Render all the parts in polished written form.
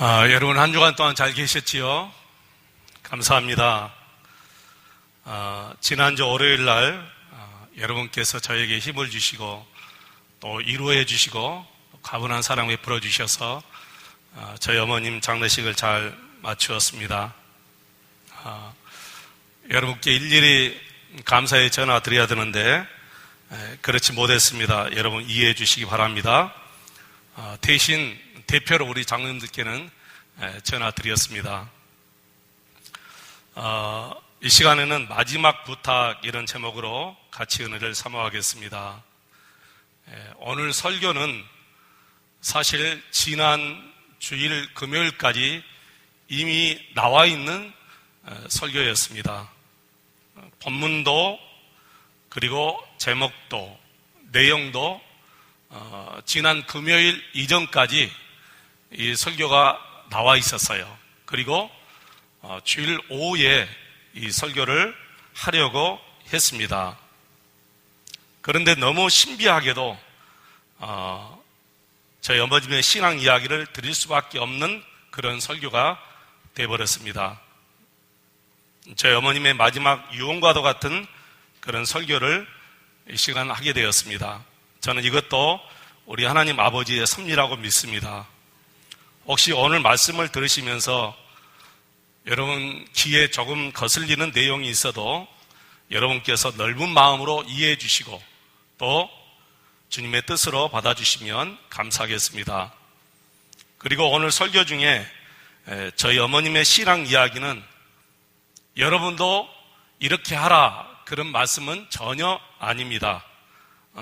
여러분 한 주간 동안 잘 계셨지요? 감사합니다. 지난주 월요일 날 여러분께서 저에게 힘을 주시고 또 위로해 주시고 가분한 사랑 베풀어 주셔서 저희 어머님 장례식을 잘 마치었습니다. 여러분께 일일이 감사의 전화 드려야 되는데 그렇지 못했습니다. 여러분 이해해 주시기 바랍니다. 대신 대표로 우리 장로님들께는 전화 드렸습니다. 이 시간에는 마지막 부탁 이런 제목으로 같이 은혜를 사모하겠습니다. 오늘 설교는 사실 지난 주일 금요일까지 이미 나와 있는 설교였습니다. 본문도 그리고 제목도 내용도 지난 금요일 이전까지 이 설교가 나와 있었어요. 그리고 주일 오후에 이 설교를 하려고 했습니다. 그런데 너무 신비하게도 저희 어머님의 신앙 이야기를 드릴 수밖에 없는 그런 설교가 되어버렸습니다. 저희 어머님의 마지막 유언과도 같은 그런 설교를 이 시간 하게 되었습니다. 저는 이것도 우리 하나님 아버지의 섭리라고 믿습니다. 혹시 오늘 말씀을 들으시면서 여러분 귀에 조금 거슬리는 내용이 있어도 여러분께서 넓은 마음으로 이해해 주시고 또 주님의 뜻으로 받아주시면 감사하겠습니다. 그리고 오늘 설교 중에 저희 어머님의 신앙 이야기는 여러분도 이렇게 하라 그런 말씀은 전혀 아닙니다.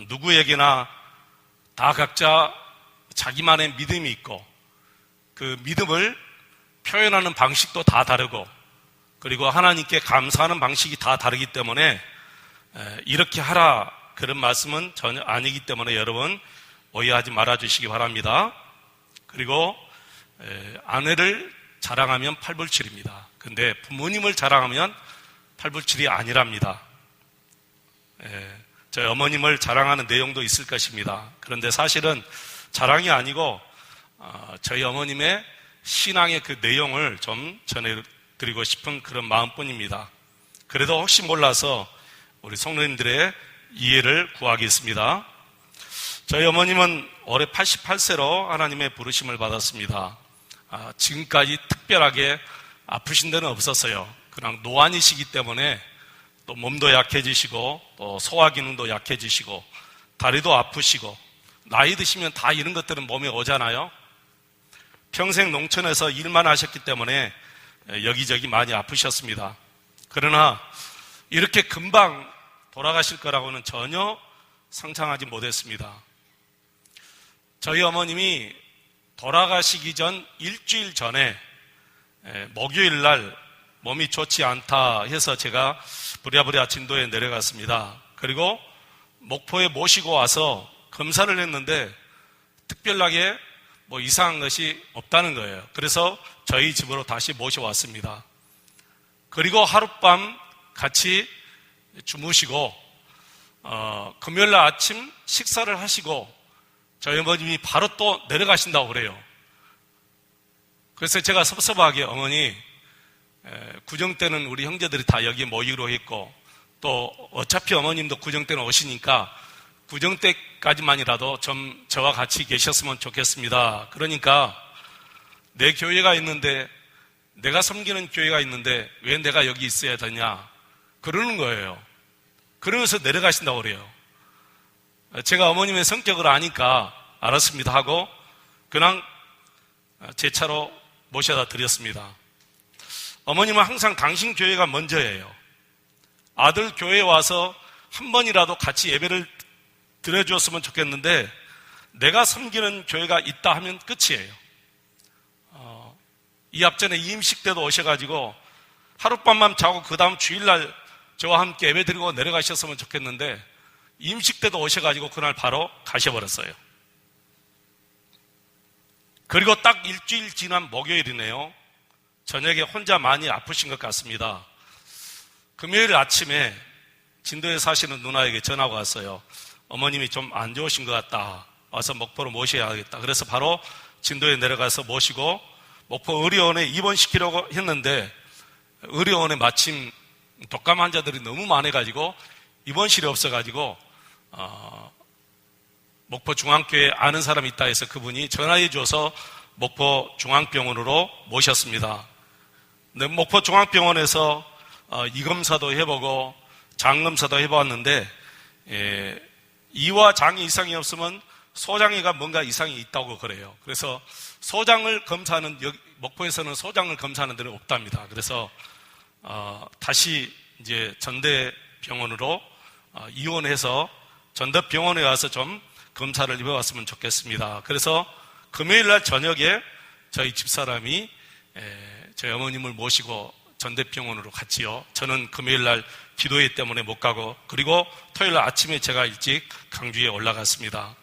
누구에게나 다 각자 자기만의 믿음이 있고 그 믿음을 표현하는 방식도 다 다르고 그리고 하나님께 감사하는 방식이 다 다르기 때문에 이렇게 하라 그런 말씀은 전혀 아니기 때문에 여러분 오해하지 말아주시기 바랍니다. 그리고 아내를 자랑하면 팔불출입니다. 근데 부모님을 자랑하면 팔불출이 아니랍니다. 저희 어머님을 자랑하는 내용도 있을 것입니다. 그런데 사실은 자랑이 아니고 저희 어머님의 신앙의 그 내용을 좀 전해드리고 싶은 그런 마음뿐입니다. 그래도 혹시 몰라서 우리 성도님들의 이해를 구하겠습니다. 저희 어머님은 올해 88세로 하나님의 부르심을 받았습니다. 지금까지 특별하게 아프신 데는 없었어요. 그냥 노안이시기 때문에 또 몸도 약해지시고 또 소화 기능도 약해지시고 다리도 아프시고 나이 드시면 다 이런 것들은 몸에 오잖아요. 평생 농촌에서 일만 하셨기 때문에 여기저기 많이 아프셨습니다. 그러나 이렇게 금방 돌아가실 거라고는 전혀 상상하지 못했습니다. 저희 어머님이 돌아가시기 전 일주일 전에 목요일 날 몸이 좋지 않다 해서 제가 부랴부랴 진도에 내려갔습니다. 그리고 목포에 모시고 와서 검사를 했는데 특별하게 뭐 이상한 것이 없다는 거예요. 그래서 저희 집으로 다시 모셔왔습니다. 그리고 하룻밤 같이 주무시고 금요일 날 아침 식사를 하시고 저희 어머님이 바로 또 내려가신다고 그래요. 그래서 제가 섭섭하게 어머니 구정 때는 우리 형제들이 다 여기 모이기로 했고 또 어차피 어머님도 구정 때는 오시니까 구정 때까지만이라도 좀 저와 같이 계셨으면 좋겠습니다. 그러니까 내 교회가 있는데 내가 섬기는 교회가 있는데 왜 내가 여기 있어야 되냐 그러는 거예요. 그러면서 내려가신다고 그래요. 제가 어머님의 성격을 아니까 알았습니다 하고 그냥 제 차로 모셔다 드렸습니다. 어머님은 항상 당신 교회가 먼저예요. 아들 교회에 와서 한 번이라도 같이 예배를 드려주었으면 좋겠는데 내가 섬기는 교회가 있다 하면 끝이에요. 이 앞전에 이임식 때도 오셔가지고 하룻밤만 자고 그 다음 주일날 저와 함께 예배 드리고 내려가셨으면 좋겠는데 임식 때도 오셔가지고 그날 바로 가셔버렸어요. 그리고 딱 일주일 지난 목요일이네요. 저녁에 혼자 많이 아프신 것 같습니다. 금요일 아침에 진도에 사시는 누나에게 전화가 왔어요. 어머님이 좀 안 좋으신 것 같다. 와서 목포로 모셔야겠다. 그래서 바로 진도에 내려가서 모시고 목포 의료원에 입원시키려고 했는데 의료원에 마침 독감 환자들이 너무 많아가지고 입원실이 없어가지고 목포 중앙교회에 아는 사람이 있다 해서 그분이 전화해 줘서 목포 중앙병원으로 모셨습니다. 근데 목포 중앙병원에서 이검사도 해보고 장검사도 해보았는데 이와 장이 이상이 없으면 소장이가 뭔가 이상이 있다고 그래요. 그래서 소장을 검사하는 목포에서는 소장을 검사하는 데는 없답니다. 그래서 다시 이제 전대병원으로 이원해서 전대병원에 와서 좀 검사를 입어봤으면 좋겠습니다. 그래서 금요일날 저녁에 저희 집사람이 저희 어머님을 모시고 전대병원으로 갔지요. 저는 금요일날 기도회 때문에 못 가고 그리고 토요일날 아침에 제가 일찍 강주에 올라갔습니다.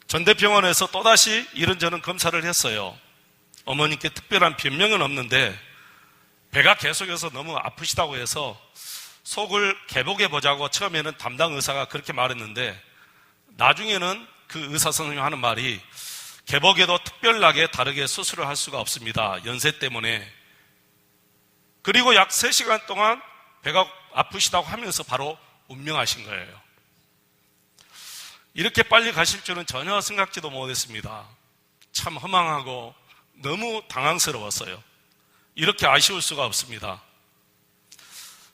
전대병원에서 또다시 이런저런 검사를 했어요. 어머님께 특별한 변명은 없는데 배가 계속해서 너무 아프시다고 해서 속을 개복해보자고 처음에는 담당 의사가 그렇게 말했는데 나중에는 그 의사 선생님이 하는 말이 개복에도 특별하게 다르게 수술을 할 수가 없습니다. 연세 때문에. 그리고 약 3시간 동안 배가 아프시다고 하면서 바로 운명하신 거예요. 이렇게 빨리 가실 줄은 전혀 생각지도 못했습니다. 참 허망하고 너무 당황스러웠어요. 이렇게 아쉬울 수가 없습니다.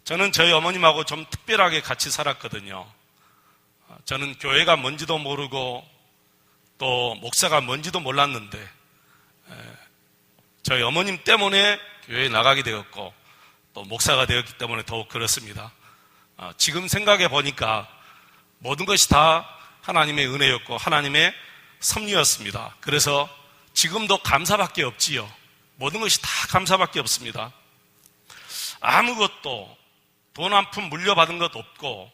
저는 저희 어머님하고 좀 특별하게 같이 살았거든요. 저는 교회가 뭔지도 모르고 또 목사가 뭔지도 몰랐는데 저희 어머님 때문에 교회에 나가게 되었고 또 목사가 되었기 때문에 더욱 그렇습니다. 지금 생각해 보니까 모든 것이 다 하나님의 은혜였고 하나님의 섭리였습니다. 그래서 지금도 감사밖에 없지요. 모든 것이 다 감사밖에 없습니다. 아무것도 돈 한 푼 물려받은 것 없고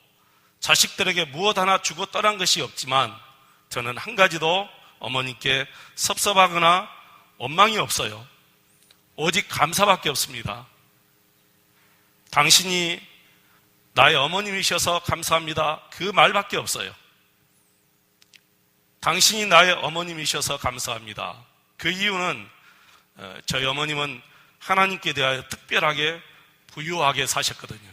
자식들에게 무엇 하나 주고 떠난 것이 없지만 저는 한 가지도 어머님께 섭섭하거나 원망이 없어요. 오직 감사밖에 없습니다. 당신이 나의 어머님이셔서 감사합니다. 그 말밖에 없어요. 당신이 나의 어머님이셔서 감사합니다. 그 이유는 저희 어머님은 하나님께 대하여 특별하게 부유하게 사셨거든요.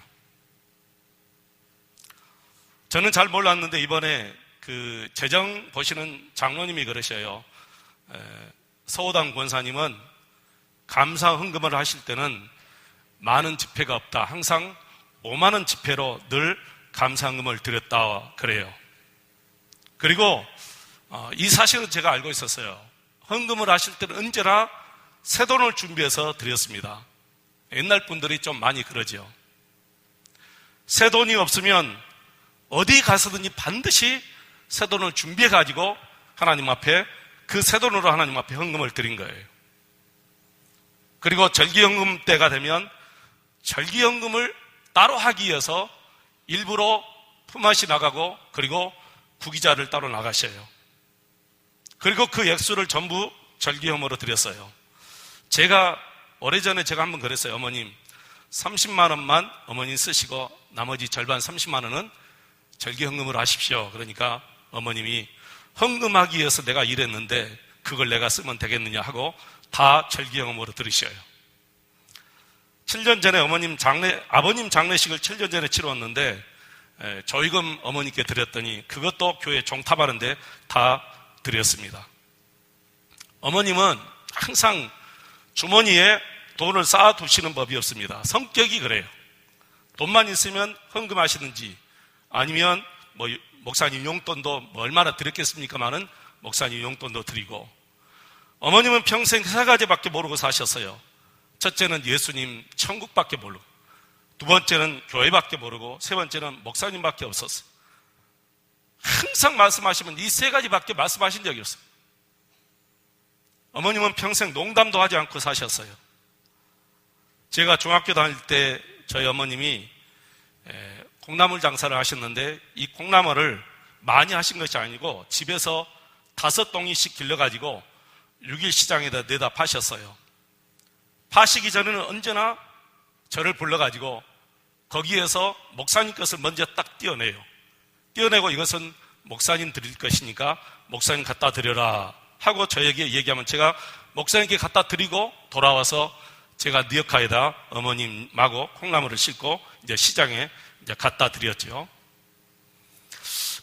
저는 잘 몰랐는데 이번에 그 재정 보시는 장로님이 그러셔요. 서호당 권사님은 감사 헌금을 하실 때는 많은 지폐가 없다. 항상 5만 원 지폐로 늘 감사 헌금을 드렸다 그래요. 그리고 이 사실은 제가 알고 있었어요. 헌금을 하실 때는 언제나 새돈을 준비해서 드렸습니다. 옛날 분들이 좀 많이 그러죠. 새돈이 없으면 어디 가서든지 반드시 새돈을 준비해가지고 하나님 앞에 그 새돈으로 하나님 앞에 헌금을 드린 거예요. 그리고 절기헌금 때가 되면 절기헌금을 따로 하기 위해서 일부러 품앗이 나가고 그리고 구기자를 따로 나가셔요. 그리고 그 액수를 전부 절기헌금으로 드렸어요. 제가 오래전에 제가 한번 그랬어요. 어머님 30만 원만 어머님 쓰시고 나머지 절반 30만 원은 절기헌금으로 하십시오. 그러니까 어머님이 헌금하기 위해서 내가 일했는데 그걸 내가 쓰면 되겠느냐 하고 다 절기헌금으로 들으셔요. 7년 전에 아버님 장례식을 7년 전에 치렀는데 조의금 어머니께 드렸더니 그것도 교회 종탑하는데 다 드렸습니다. 어머님은 항상 주머니에 돈을 쌓아두시는 법이 없습니다. 성격이 그래요. 돈만 있으면 헌금하시든지 아니면 목사님 용돈도 얼마나 드렸겠습니까마는 목사님 용돈도 드리고 어머님은 평생 3가지밖에 모르고 사셨어요. 첫째는 예수님 천국밖에 모르고 두 번째는 교회밖에 모르고 세 번째는 목사님밖에 없었어요. 항상 말씀하시면 이 3가지밖에 말씀하신 적이 없어요. 어머님은 평생 농담도 하지 않고 사셨어요. 제가 중학교 다닐 때 저희 어머님이 콩나물 장사를 하셨는데 이 콩나물을 많이 하신 것이 아니고 집에서 5동이씩 길러가지고 6일 시장에다 내다 파셨어요. 파시기 전에는 언제나 저를 불러가지고 거기에서 목사님 것을 먼저 딱 떼어내요. 떼어내고 이것은 목사님 드릴 것이니까 목사님 갖다 드려라 하고 저에게 얘기하면 제가 목사님께 갖다 드리고 돌아와서 제가 니어카에다 어머님하고 콩나물을 싣고 이제 시장에 이제 갖다 드렸죠.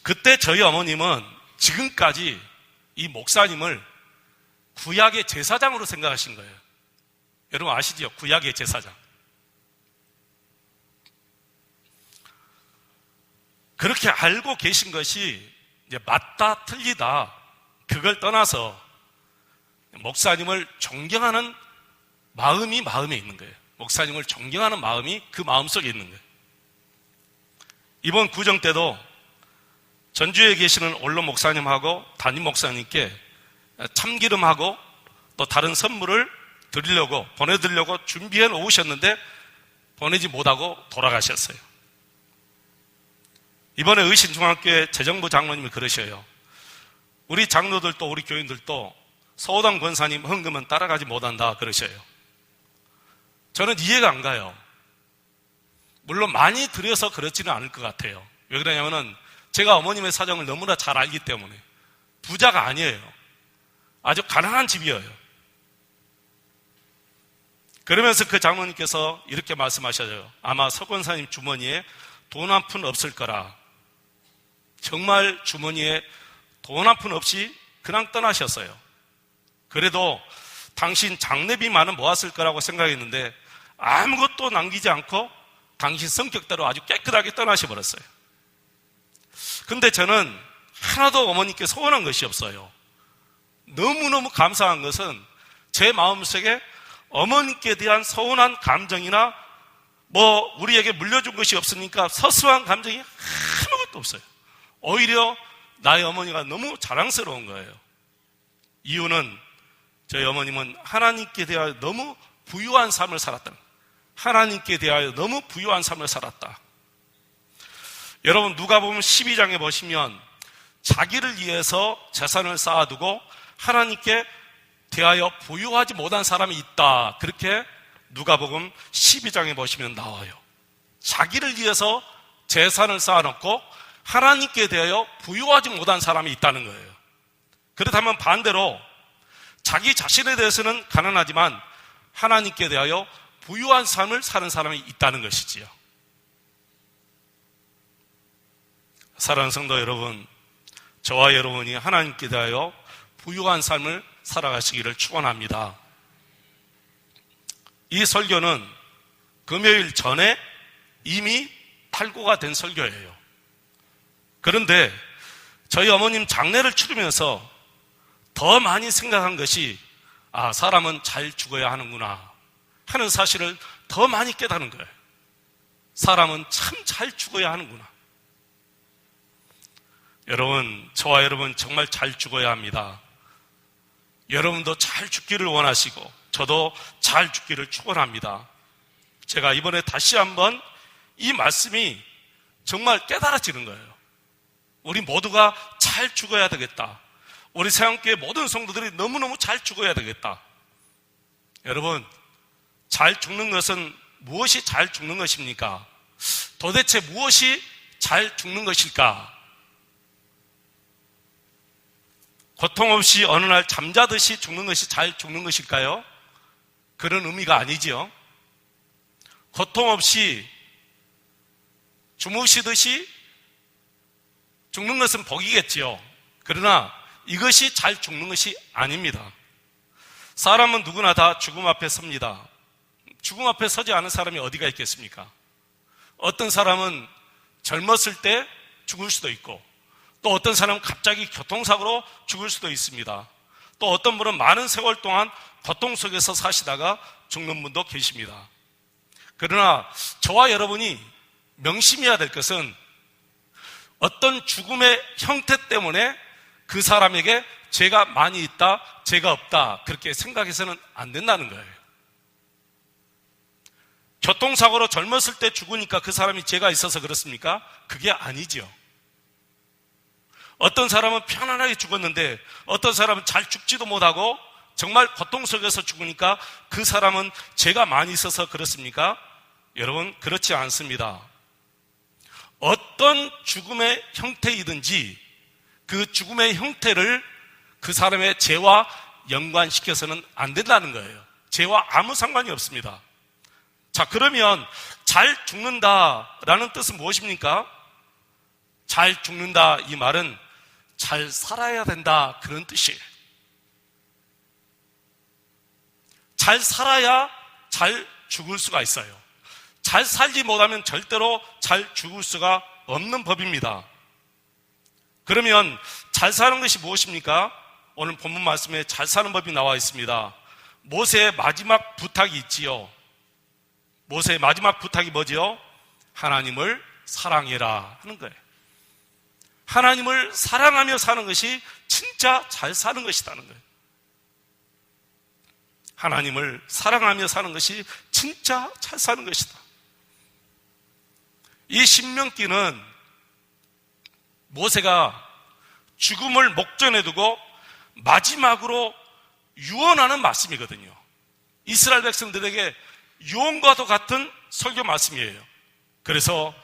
그때 저희 어머님은 지금까지 이 목사님을 구약의 제사장으로 생각하신 거예요. 여러분 아시죠? 구약의 제사장. 그렇게 알고 계신 것이 이제 맞다, 틀리다, 그걸 떠나서 목사님을 존경하는 마음이 마음에 있는 거예요. 목사님을 존경하는 마음이 그 마음속에 있는 거예요. 이번 구정 때도 전주에 계시는 원로 목사님하고 담임 목사님께 참기름하고 또 다른 선물을 드리려고 보내드리려고 준비해 놓으셨는데 보내지 못하고 돌아가셨어요. 이번에 의신중앙교회 재정부 장로님이 그러셔요. 우리 장로들도 우리 교인들도 서호당 권사님 헌금은 따라가지 못한다 그러셔요. 저는 이해가 안 가요. 물론 많이 드려서 그렇지는 않을 것 같아요. 왜 그러냐면은 제가 어머님의 사정을 너무나 잘 알기 때문에. 부자가 아니에요. 아주 가난한 집이에요. 그러면서 그 장로님께서 이렇게 말씀하셔요. 아마 서 권사님 주머니에 돈 한 푼 없을 거라. 정말 주머니에 돈 한 푼 없이 그냥 떠나셨어요. 그래도 당신 장례비만은 모았을 거라고 생각했는데 아무것도 남기지 않고 당신 성격대로 아주 깨끗하게 떠나셔버렸어요. 근데 저는 하나도 어머니께 서운한 것이 없어요. 너무너무 감사한 것은 제 마음속에 어머니께 대한 서운한 감정이나 우리에게 물려준 것이 없으니까 서스한 감정이 아무것도 없어요. 오히려 나의 어머니가 너무 자랑스러운 거예요. 이유는 저희 어머님은 하나님께 대하여 너무 부유한 삶을 살았다. 하나님께 대하여 너무 부유한 삶을 살았다. 여러분 누가복음 12장에 보시면 자기를 위해서 재산을 쌓아두고 하나님께 대하여 부유하지 못한 사람이 있다. 그렇게 누가복음 12장에 보시면 나와요. 자기를 위해서 재산을 쌓아놓고 하나님께 대하여 부유하지 못한 사람이 있다는 거예요. 그렇다면 반대로 자기 자신에 대해서는 가난하지만 하나님께 대하여 부유한 삶을 사는 사람이 있다는 것이지요. 사랑하는 성도 여러분, 저와 여러분이 하나님께 대하여 부유한 삶을 살아가시기를 축원합니다. 이 설교는 금요일 전에 이미 발고가 된 설교예요. 그런데 저희 어머님 장례를 치르면서 더 많이 생각한 것이 사람은 잘 죽어야 하는구나 하는 사실을 더 많이 깨닫는 거예요. 사람은 참 잘 죽어야 하는구나. 여러분, 저와 여러분 정말 잘 죽어야 합니다. 여러분도 잘 죽기를 원하시고 저도 잘 죽기를 축원합니다. 제가 이번에 다시 한번 이 말씀이 정말 깨달아지는 거예요. 우리 모두가 잘 죽어야 되겠다. 우리 새한교회 모든 성도들이 너무너무 잘 죽어야 되겠다. 여러분, 잘 죽는 것은 무엇이 잘 죽는 것입니까? 도대체 무엇이 잘 죽는 것일까? 고통 없이 어느 날 잠자듯이 죽는 것이 잘 죽는 것일까요? 그런 의미가 아니지요. 고통 없이 주무시듯이 죽는 것은 복이겠지요. 그러나 이것이 잘 죽는 것이 아닙니다. 사람은 누구나 다 죽음 앞에 섭니다. 죽음 앞에 서지 않은 사람이 어디가 있겠습니까? 어떤 사람은 젊었을 때 죽을 수도 있고 또 어떤 사람은 갑자기 교통사고로 죽을 수도 있습니다. 또 어떤 분은 많은 세월 동안 고통 속에서 사시다가 죽는 분도 계십니다. 그러나 저와 여러분이 명심해야 될 것은 어떤 죽음의 형태 때문에 그 사람에게 죄가 많이 있다, 죄가 없다 그렇게 생각해서는 안 된다는 거예요. 교통사고로 젊었을 때 죽으니까 그 사람이 죄가 있어서 그렇습니까? 그게 아니죠. 어떤 사람은 편안하게 죽었는데 어떤 사람은 잘 죽지도 못하고 정말 고통 속에서 죽으니까 그 사람은 죄가 많이 있어서 그렇습니까? 여러분, 그렇지 않습니다. 어떤 죽음의 형태이든지 그 죽음의 형태를 그 사람의 죄와 연관시켜서는 안 된다는 거예요. 죄와 아무 상관이 없습니다. 자, 그러면 잘 죽는다라는 뜻은 무엇입니까? 잘 죽는다, 이 말은 잘 살아야 된다, 그런 뜻이에요. 잘 살아야 잘 죽을 수가 있어요. 잘 살지 못하면 절대로 잘 죽을 수가 없는 법입니다. 그러면 잘 사는 것이 무엇입니까? 오늘 본문 말씀에 잘 사는 법이 나와 있습니다. 모세의 마지막 부탁이 있지요. 모세의 마지막 부탁이 뭐지요? 하나님을 사랑해라 하는 거예요. 하나님을 사랑하며 사는 것이 진짜 잘 사는 것이라는 거예요. 하나님을 사랑하며 사는 것이 진짜 잘 사는 것이다. 이 신명기는 모세가 죽음을 목전에 두고 마지막으로 유언하는 말씀이거든요. 이스라엘 백성들에게 유언과도 같은 설교 말씀이에요. 그래서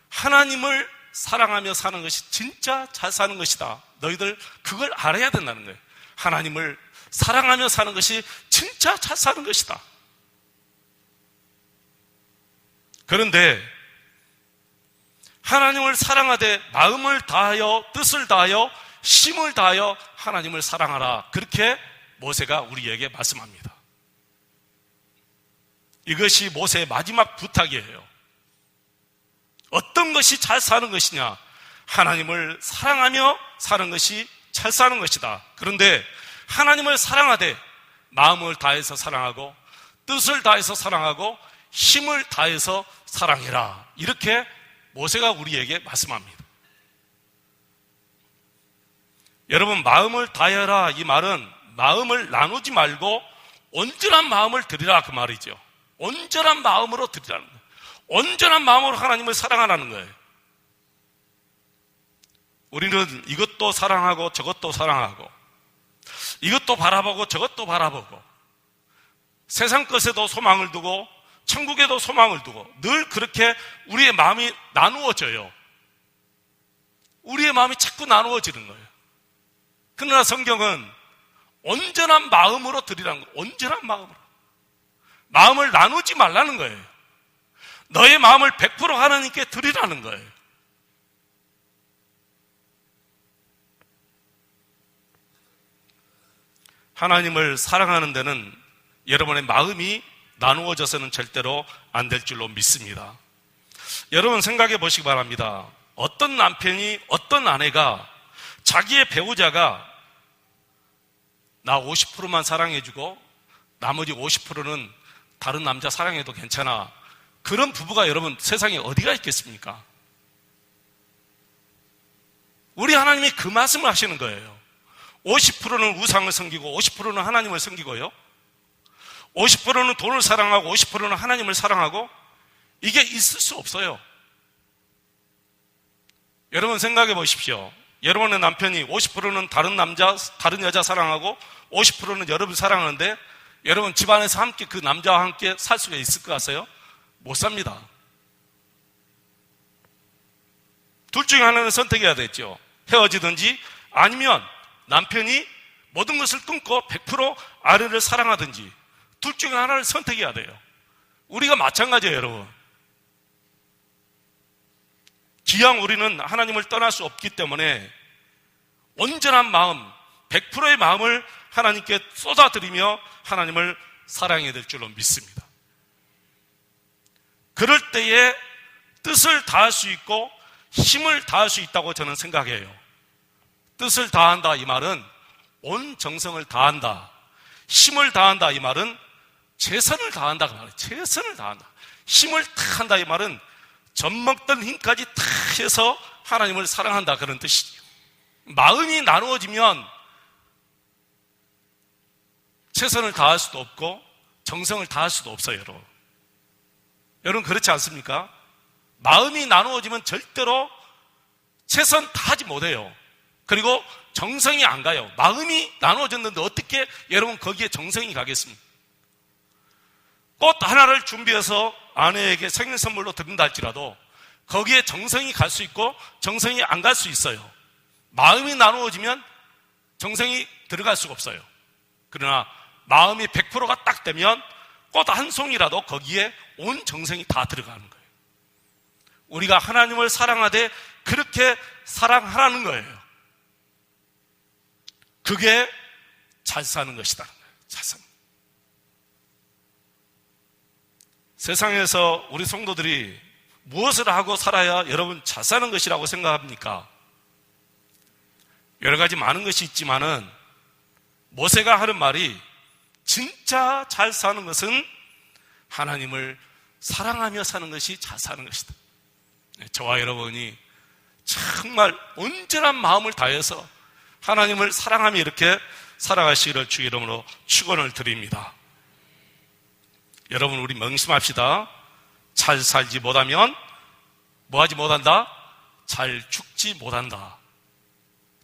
하나님을 사랑하며 사는 것이 진짜 잘 사는 것이다. 너희들 그걸 알아야 된다는 거예요. 하나님을 사랑하며 사는 것이 진짜 잘 사는 것이다. 그런데 하나님을 사랑하되 마음을 다하여 뜻을 다하여 힘을 다하여 하나님을 사랑하라. 그렇게 모세가 우리에게 말씀합니다. 이것이 모세의 마지막 부탁이에요. 어떤 것이 잘 사는 것이냐? 하나님을 사랑하며 사는 것이 잘 사는 것이다. 그런데 하나님을 사랑하되 마음을 다해서 사랑하고 뜻을 다해서 사랑하고 힘을 다해서 사랑해라. 이렇게 모세가 우리에게 말씀합니다. 여러분, 마음을 다해라, 이 말은 마음을 나누지 말고 온전한 마음을 드리라, 그 말이죠. 온전한 마음으로 드리라는 거예요. 온전한 마음으로 하나님을 사랑하라는 거예요. 우리는 이것도 사랑하고 저것도 사랑하고 이것도 바라보고 저것도 바라보고 세상 것에도 소망을 두고 천국에도 소망을 두고 늘 그렇게 우리의 마음이 나누어져요. 우리의 마음이 자꾸 나누어지는 거예요. 그러나 성경은 온전한 마음으로 드리라는 거예요. 온전한 마음으로. 마음을 나누지 말라는 거예요. 너의 마음을 100% 하나님께 드리라는 거예요. 하나님을 사랑하는 데는 여러분의 마음이 나누어져서는 절대로 안 될 줄로 믿습니다. 여러분 생각해 보시기 바랍니다. 어떤 남편이, 어떤 아내가 자기의 배우자가 나 50%만 사랑해주고 나머지 50%는 다른 남자 사랑해도 괜찮아. 그런 부부가 여러분 세상에 어디가 있겠습니까? 우리 하나님이 그 말씀을 하시는 거예요. 50%는 우상을 섬기고 50%는 하나님을 섬기고요. 50%는 돈을 사랑하고 50%는 하나님을 사랑하고, 이게 있을 수 없어요. 여러분 생각해 보십시오. 여러분의 남편이 50%는 다른 남자, 다른 여자 사랑하고 50%는 여러분 사랑하는데 여러분 집안에서 함께 그 남자와 함께 살 수가 있을 것 같아요? 못 삽니다. 둘 중에 하나는 선택해야 되죠. 헤어지든지 아니면 남편이 모든 것을 끊고 100% 아내를 사랑하든지 둘 중에 하나를 선택해야 돼요. 우리가 마찬가지예요, 여러분. 기왕 우리는 하나님을 떠날 수 없기 때문에 온전한 마음, 100%의 마음을 하나님께 쏟아드리며 하나님을 사랑해야 될 줄로 믿습니다. 그럴 때에 뜻을 다할 수 있고 힘을 다할 수 있다고 저는 생각해요. 뜻을 다한다, 이 말은 온 정성을 다한다. 힘을 다한다, 이 말은 최선을 다한다, 그 말이에요. 최선을 다한다. 힘을 탁 한다, 이 말은 젖먹던 힘까지 탁 해서 하나님을 사랑한다, 그런 뜻이죠. 마음이 나누어지면 최선을 다할 수도 없고 정성을 다할 수도 없어요, 여러분. 여러분 그렇지 않습니까? 마음이 나누어지면 절대로 최선 다하지 못해요. 그리고 정성이 안 가요. 마음이 나누어졌는데 어떻게 여러분 거기에 정성이 가겠습니까? 꽃 하나를 준비해서 아내에게 생일 선물로 드린다 할지라도 거기에 정성이 갈 수 있고 정성이 안 갈 수 있어요. 마음이 나누어지면 정성이 들어갈 수가 없어요. 그러나 마음이 100%가 딱 되면 꽃 한 송이라도 거기에 온 정성이 다 들어가는 거예요. 우리가 하나님을 사랑하되 그렇게 사랑하라는 거예요. 그게 잘 사는 것이다. 잘 사는 거예요. 세상에서 우리 성도들이 무엇을 하고 살아야 여러분 잘 사는 것이라고 생각합니까? 여러 가지 많은 것이 있지만은 모세가 하는 말이 진짜 잘 사는 것은 하나님을 사랑하며 사는 것이 잘 사는 것이다. 저와 여러분이 정말 온전한 마음을 다해서 하나님을 사랑하며 이렇게 살아가시기를 주 이름으로 축원을 드립니다. 여러분, 우리 명심합시다. 잘 살지 못하면 뭐하지 못한다? 잘 죽지 못한다.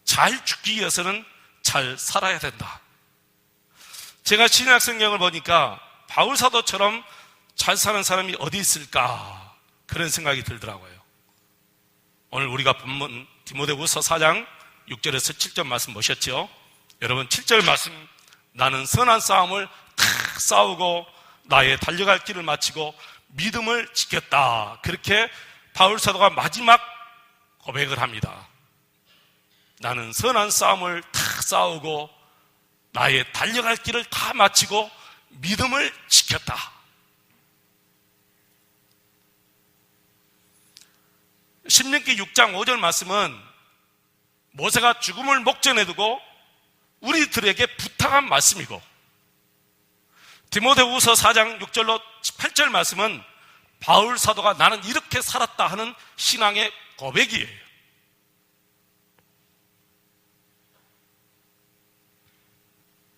잘 죽기 위해서는 잘 살아야 된다. 제가 신약 성경을 보니까 바울 사도처럼 잘 사는 사람이 어디 있을까? 그런 생각이 들더라고요. 오늘 우리가 본문 디모데후서 4장 6절에서 7절 말씀 보셨죠? 여러분, 7절 말씀, 나는 선한 싸움을 탁 싸우고 나의 달려갈 길을 마치고 믿음을 지켰다. 그렇게 바울 사도가 마지막 고백을 합니다. 나는 선한 싸움을 탁 싸우고 나의 달려갈 길을 다 마치고 믿음을 지켰다. 신명기 6장 5절 말씀은 모세가 죽음을 목전에 두고 우리들에게 부탁한 말씀이고, 디모데후서 4장 6절로 8절 말씀은 바울 사도가 나는 이렇게 살았다 하는 신앙의 고백이에요.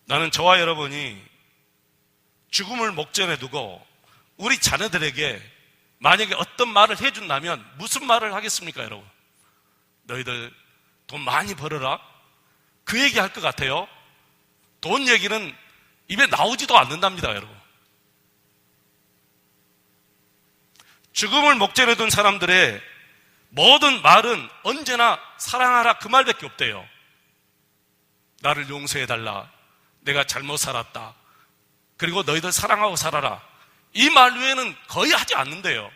나는 저와 여러분이 죽음을 목전에 두고 우리 자녀들에게 만약에 어떤 말을 해준다면 무슨 말을 하겠습니까, 여러분? 너희들 돈 많이 벌어라? 그 얘기 할 것 같아요. 돈 얘기는 입에 나오지도 않는답니다, 여러분. 죽음을 목전에 둔 사람들의 모든 말은 언제나 사랑하라 그 말밖에 없대요. 나를 용서해달라. 내가 잘못 살았다. 그리고 너희들 사랑하고 살아라. 이 말 외에는 거의 하지 않는데요.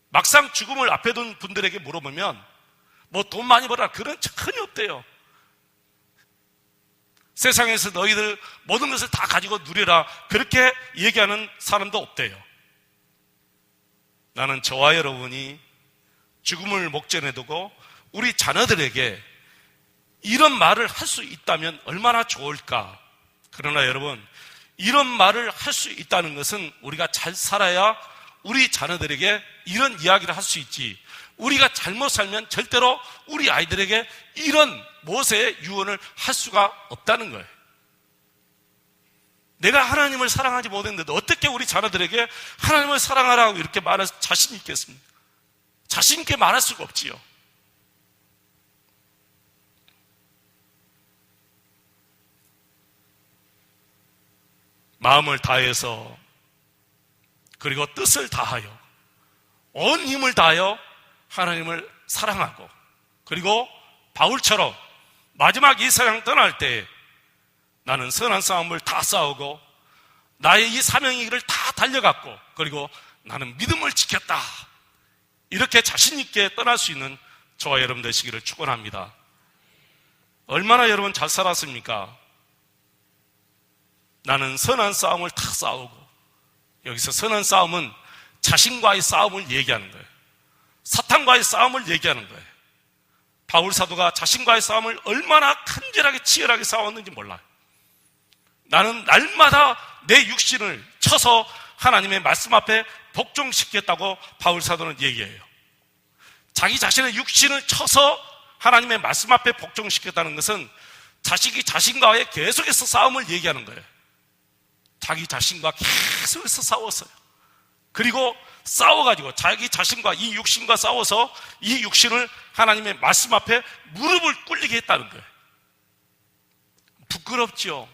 막상 죽음을 앞에 둔 분들에게 물어보면 뭐 돈 많이 벌어라 그런 전혀 없대요. 세상에서 너희들 모든 것을 다 가지고 누려라 그렇게 얘기하는 사람도 없대요. 나는 저와 여러분이 죽음을 목전에 두고 우리 자녀들에게 이런 말을 할 수 있다면 얼마나 좋을까. 그러나 여러분, 이런 말을 할 수 있다는 것은 우리가 잘 살아야 우리 자녀들에게 이런 이야기를 할 수 있지, 우리가 잘못 살면 절대로 우리 아이들에게 이런 모세의 유언을 할 수가 없다는 거예요. 내가 하나님을 사랑하지 못했는데 어떻게 우리 자녀들에게 하나님을 사랑하라고 이렇게 말할 자신이 있겠습니까? 자신 있게 말할 수가 없지요. 마음을 다해서, 그리고 뜻을 다하여, 온 힘을 다하여 하나님을 사랑하고, 그리고 바울처럼 마지막 이 세상 떠날 때 나는 선한 싸움을 다 싸우고 나의 이 사명의 길을 다 달려갔고, 그리고 나는 믿음을 지켰다. 이렇게 자신 있게 떠날 수 있는 저와 여러분 되시기를 축원합니다. 얼마나 여러분 잘 살았습니까? 나는 선한 싸움을 다 싸우고, 여기서 선한 싸움은 자신과의 싸움을 얘기하는 거예요. 사탄과의 싸움을 얘기하는 거예요. 바울 사도가 자신과의 싸움을 얼마나 간절하게 치열하게 싸웠는지 몰라요. 나는 날마다 내 육신을 쳐서 하나님의 말씀 앞에 복종시켰다고 바울 사도는 얘기해요. 자기 자신의 육신을 쳐서 하나님의 말씀 앞에 복종시켰다는 것은 자식이 자신과의 계속해서 싸움을 얘기하는 거예요. 자기 자신과 계속해서 싸웠어요. 그리고 싸워가지고 자기 자신과 이 육신과 싸워서 이 육신을 하나님의 말씀 앞에 무릎을 꿇리게 했다는 거예요. 부끄럽죠?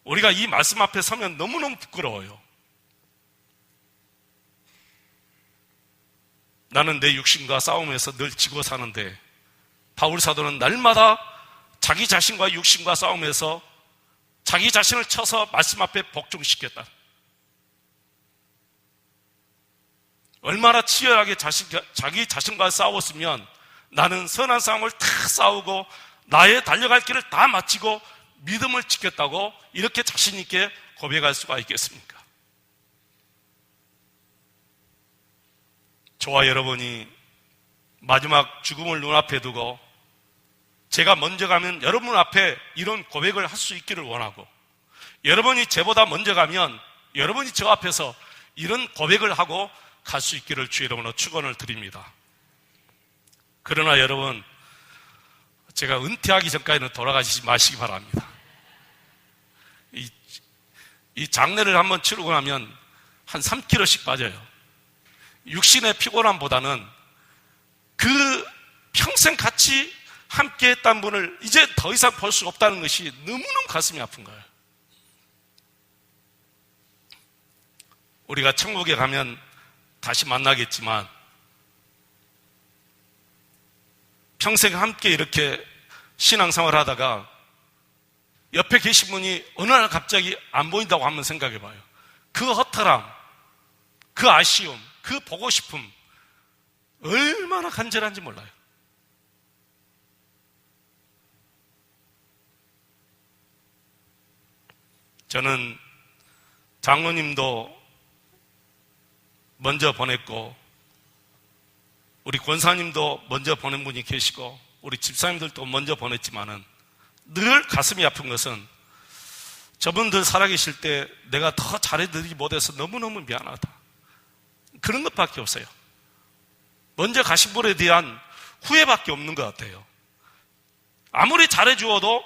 우리가 이 말씀 앞에 서면 너무너무 부끄러워요. 나는 내 육신과 싸움에서 늘 지고 사는데 바울 사도는 날마다 자기 자신과 육신과 싸움에서 자기 자신을 쳐서 말씀 앞에 복종시켰다. 얼마나 치열하게 자기 자신과 싸웠으면 나는 선한 싸움을 다 싸우고 나의 달려갈 길을 다 마치고 믿음을 지켰다고 이렇게 자신 있게 고백할 수가 있겠습니까? 저와 여러분이 마지막 죽음을 눈앞에 두고 제가 먼저 가면 여러분 앞에 이런 고백을 할 수 있기를 원하고, 여러분이 저보다 먼저 가면 여러분이 저 앞에서 이런 고백을 하고 갈 수 있기를 주 여러분으로 축원을 드립니다. 그러나 여러분, 제가 은퇴하기 전까지는 돌아가시지 마시기 바랍니다. 이 장례를 한번 치르고 나면 한 3kg씩 빠져요. 육신의 피곤함보다는 그 평생 같이 함께 했던 분을 이제 더 이상 볼 수 없다는 것이 너무너무 가슴이 아픈 거예요. 우리가 천국에 가면 다시 만나겠지만 평생 함께 이렇게 신앙생활 하다가 옆에 계신 분이 어느 날 갑자기 안 보인다고 한번 생각해 봐요. 그 허탈함, 그 아쉬움, 그 보고 싶음 얼마나 간절한지 몰라요. 저는 장로님도 먼저 보냈고 우리 권사님도 먼저 보낸 분이 계시고 우리 집사님들도 먼저 보냈지만은 늘 가슴이 아픈 것은 저분들 살아계실 때 내가 더 잘해드리지 못해서 너무너무 미안하다, 그런 것밖에 없어요. 먼저 가신 분에 대한 후회밖에 없는 것 같아요. 아무리 잘해주어도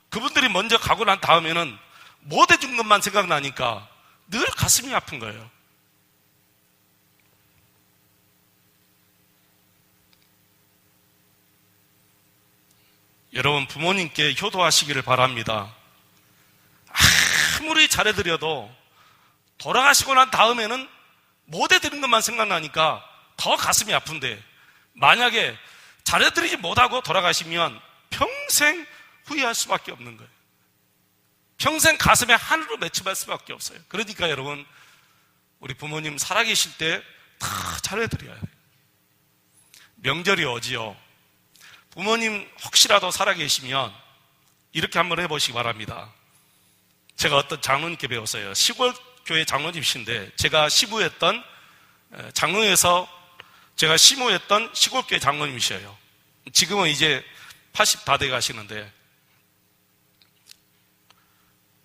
그분들이 먼저 가고 난 다음에는 못해준 것만 생각나니까 늘 가슴이 아픈 거예요. 여러분, 부모님께 효도하시기를 바랍니다. 아무리 잘해드려도 돌아가시고 난 다음에는 못해드린 것만 생각나니까 더 가슴이 아픈데, 만약에 잘해드리지 못하고 돌아가시면 평생 후회할 수밖에 없는 거예요. 평생 가슴에 하늘로 맺혀갈 수밖에 없어요. 그러니까 여러분, 우리 부모님 살아계실 때 다 잘해드려야 돼요. 명절이 오지요. 부모님 혹시라도 살아계시면 이렇게 한번 해보시기 바랍니다. 제가 어떤 장로님께 배웠어요. 시골 교회 장로님이신데 제가 시부했던 장로에서 제가 시무했던 시골교회 장로님이셔요. 지금은 이제 80 다 돼 가시는데,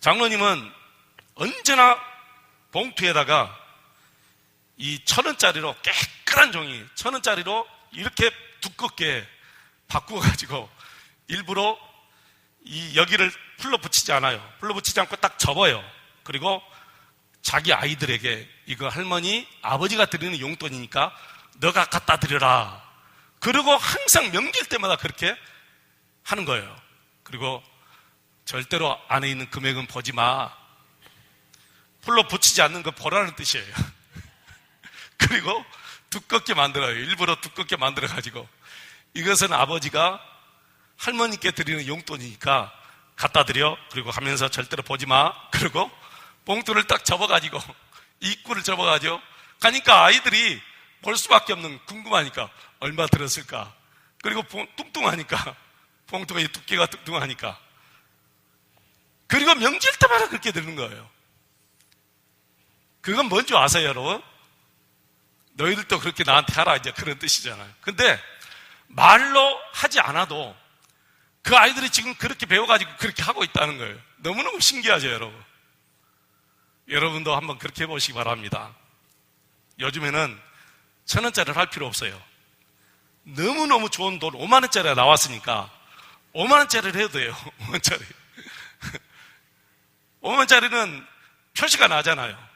장로님은 언제나 봉투에다가 이 1,000원짜리로 깨끗한 종이 1,000원짜리로 이렇게 두껍게 바꾸어가지고 일부러 이 여기를 풀로 붙이지 않아요. 풀로 붙이지 않고 딱 접어요. 그리고 자기 아이들에게 이거 할머니, 아버지가 드리는 용돈이니까 너가 갖다 드려라. 그리고 항상 명절 때마다 그렇게 하는 거예요. 그리고 절대로 안에 있는 금액은 보지 마. 풀로 붙이지 않는 거 보라는 뜻이에요. 그리고 두껍게 만들어요. 일부러 두껍게 만들어가지고 이것은 아버지가 할머니께 드리는 용돈이니까 갖다 드려. 그리고 하면서 절대로 보지 마. 그리고 봉투를 딱 접어가지고 입구를 접어가지고 가니까 아이들이 볼 수밖에 없는, 궁금하니까 얼마 들었을까. 그리고 뚱뚱하니까, 봉투가 이 두께가 뚱뚱하니까. 그리고 명절 때마다 그렇게 드는 거예요. 그건 뭔지 아세요, 여러분? 너희들도 그렇게 나한테 하라, 이제 그런 뜻이잖아요. 근데 말로 하지 않아도 그 아이들이 지금 그렇게 배워가지고 그렇게 하고 있다는 거예요. 너무너무 신기하죠, 여러분? 여러분도 한번 그렇게 해보시기 바랍니다. 요즘에는 1,000원짜리를 할 필요 없어요. 너무너무 좋은 돈 5만원짜리가 나왔으니까 5만원짜리를 해도 돼요. 5만원짜리. 5만원짜리는 표시가 나잖아요.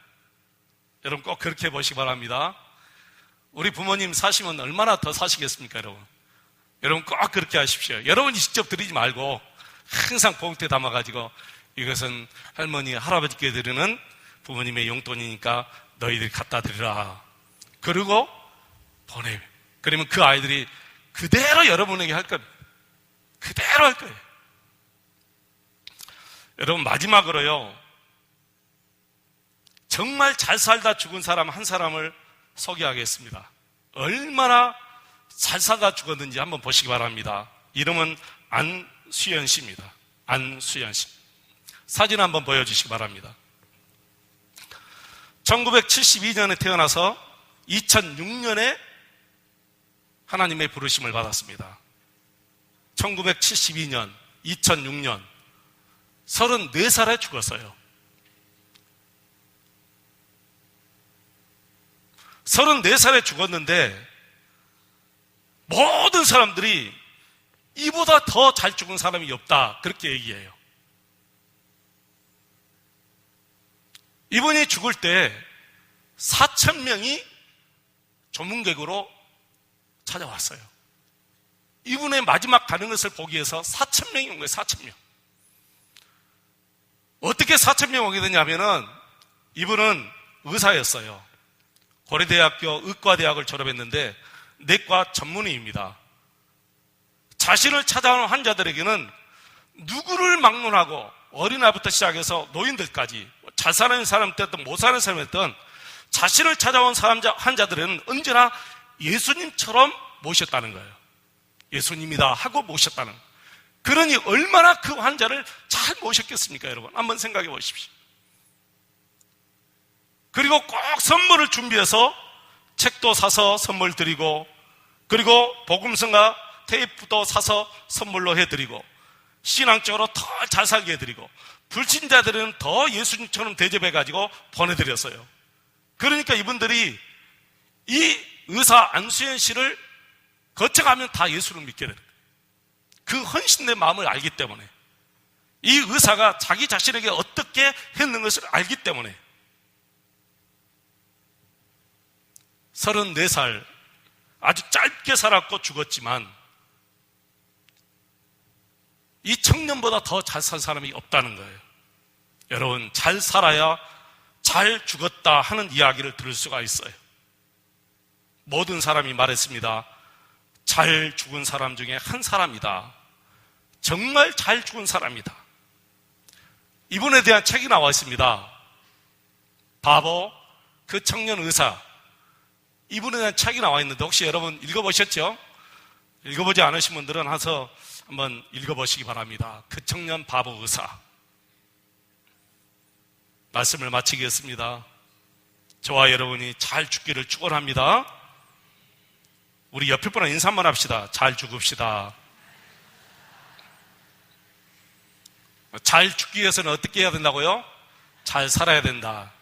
여러분 꼭 그렇게 해보시기 바랍니다. 우리 부모님 사시면 얼마나 더 사시겠습니까, 여러분? 여러분 꼭 그렇게 하십시오. 여러분이 직접 드리지 말고 항상 봉투에 담아가지고 이것은 할머니, 할아버지께 드리는 부모님의 용돈이니까 너희들이 갖다 드리라. 그리고 보내요. 그러면 그 아이들이 그대로 여러분에게 할 겁니다. 그대로 할 거예요. 여러분, 마지막으로요, 정말 잘 살다 죽은 사람 한 사람을 소개하겠습니다. 얼마나 잘 살다 죽었는지 한번 보시기 바랍니다. 이름은 안수연 씨입니다. 안수연 씨. 사진 한번 보여주시기 바랍니다. 1972년에 태어나서 2006년에 하나님의 부르심을 받았습니다. 1972년, 2006년 34살에 죽었어요. 34살에 죽었는데 모든 사람들이 이보다 더 잘 죽은 사람이 없다, 그렇게 얘기해요. 이분이 죽을 때 4,000명이 조문객으로 찾아왔어요. 이분의 마지막 가는 것을 보기 위해서 4,000명이 온 거예요. 4,000명. 어떻게 4,000명 오게 되냐면은 이분은 의사였어요. 고려대학교 의과대학을 졸업했는데 내과 전문의입니다. 자신을 찾아오는 환자들에게는 누구를 막론하고 어린아이부터 시작해서 노인들까지, 잘 사는 사람 됐든 못 사는 사람 됐든 자신을 찾아온 환자들은 언제나 예수님처럼 모셨다는 거예요. 예수님이다 하고 모셨다는 거예요. 그러니 얼마나 그 환자를 잘 모셨겠습니까, 여러분? 한번 생각해 보십시오. 그리고 꼭 선물을 준비해서 책도 사서 선물 드리고, 그리고 복음서가 테이프도 사서 선물로 해드리고, 신앙적으로 더 잘 살게 해드리고, 불신자들은 더 예수님처럼 대접해가지고 보내드렸어요. 그러니까 이분들이 이 의사 안수연 씨를 거쳐가면 다 예수를 믿게 되는 거예요. 그 헌신된 마음을 알기 때문에, 이 의사가 자기 자신에게 어떻게 했는 것을 알기 때문에 34살 아주 짧게 살았고 죽었지만 이 청년보다 더 잘 산 사람이 없다는 거예요. 여러분, 잘 살아야 잘 죽었다 하는 이야기를 들을 수가 있어요. 모든 사람이 말했습니다. 잘 죽은 사람 중에 한 사람이다. 정말 잘 죽은 사람이다. 이분에 대한 책이 나와 있습니다. 바보, 그 청년 의사. 이분에 대한 책이 나와 있는데 혹시 여러분 읽어보셨죠? 읽어보지 않으신 분들은 와서 한번 읽어보시기 바랍니다. 그 청년 바보 의사. 말씀을 마치겠습니다. 저와 여러분이 잘 죽기를 축원합니다. 우리 옆에 분랑 인사 한번 합시다. 잘 죽읍시다. 잘 죽기 위해서는 어떻게 해야 된다고요? 잘 살아야 된다.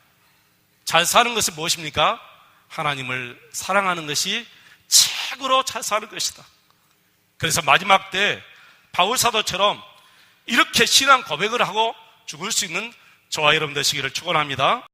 잘 사는 것은 무엇입니까? 하나님을 사랑하는 것이 최고로 잘 사는 것이다. 그래서 마지막 때 바울 사도처럼 이렇게 신앙 고백을 하고 죽을 수 있는 저와 여러분 되시기를 축원합니다.